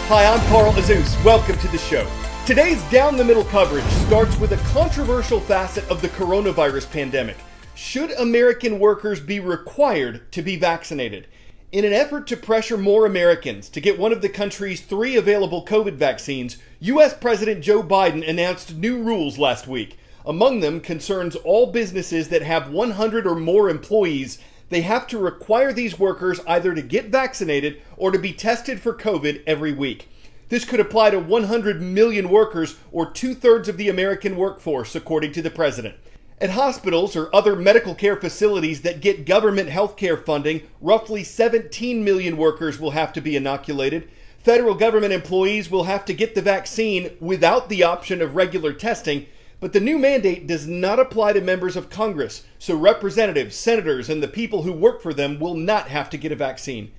Hi, I'm Carl Azuz. Welcome to the show. Today's Down the Middle coverage starts with a controversial facet of the coronavirus pandemic. Should American workers be required to be vaccinated? In an effort to pressure more Americans to get one of the country's 3 available COVID vaccines, U.S. President Joe Biden announced new rules last week. Among them concerns all businesses that have 100 or more employees. They have to require these workers either to get vaccinated or to be tested for COVID every week. This could apply to 100 million workers, or 2/3 of the American workforce, according to the president. At hospitals or other medical care facilities that get government health care funding, roughly 17 million workers will have to be inoculated. Federal government employees will have to get the vaccine without the option of regular testing. But the new mandate does not apply to members of Congress, so representatives, senators, and the people who work for them will not have to get a vaccine.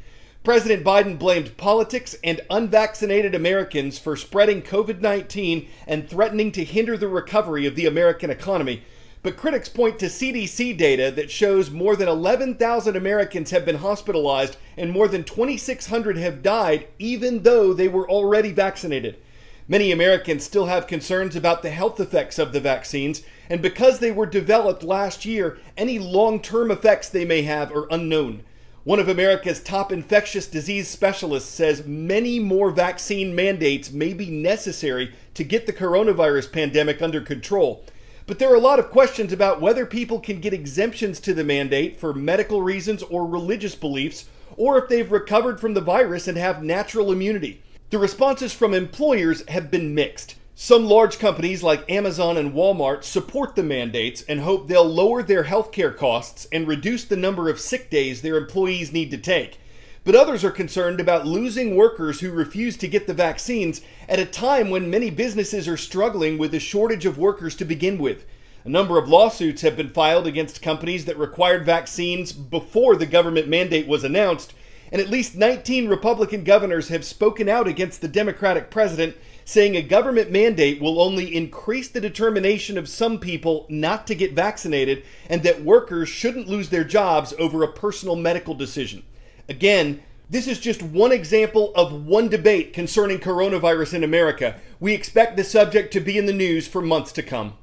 President Biden blamed politics and unvaccinated Americans for spreading COVID-19 and threatening to hinder the recovery of the American economy. But critics point to CDC data that shows more than 11,000 Americans have been hospitalized and more than 2,600 have died, even though they were already vaccinated. Many Americans still have concerns about the health effects of the vaccines, and because they were developed last year, any long-term effects they may have are unknown. One of America's top infectious disease specialists says many more vaccine mandates may be necessary to get the coronavirus pandemic under control. But there are a lot of questions about whether people can get exemptions to the mandate for medical reasons or religious beliefs, or if they've recovered from the virus and have natural immunity. The responses from employers have been mixed. Some large companies like Amazon and Walmart support the mandates and hope they'll lower their healthcare costs and reduce the number of sick days their employees need to take. But others are concerned about losing workers who refuse to get the vaccines at a time when many businesses are struggling with a shortage of workers to begin with. A number of lawsuits have been filed against companies that required vaccines before the government mandate was announced, and at least 19 Republican governors have spoken out against the Democratic president, saying a government mandate will only increase the determination of some people not to get vaccinated and that workers shouldn't lose their jobs over a personal medical decision. Again, this is just one example of one debate concerning coronavirus in America. We expect the subject to be in the news for months to come.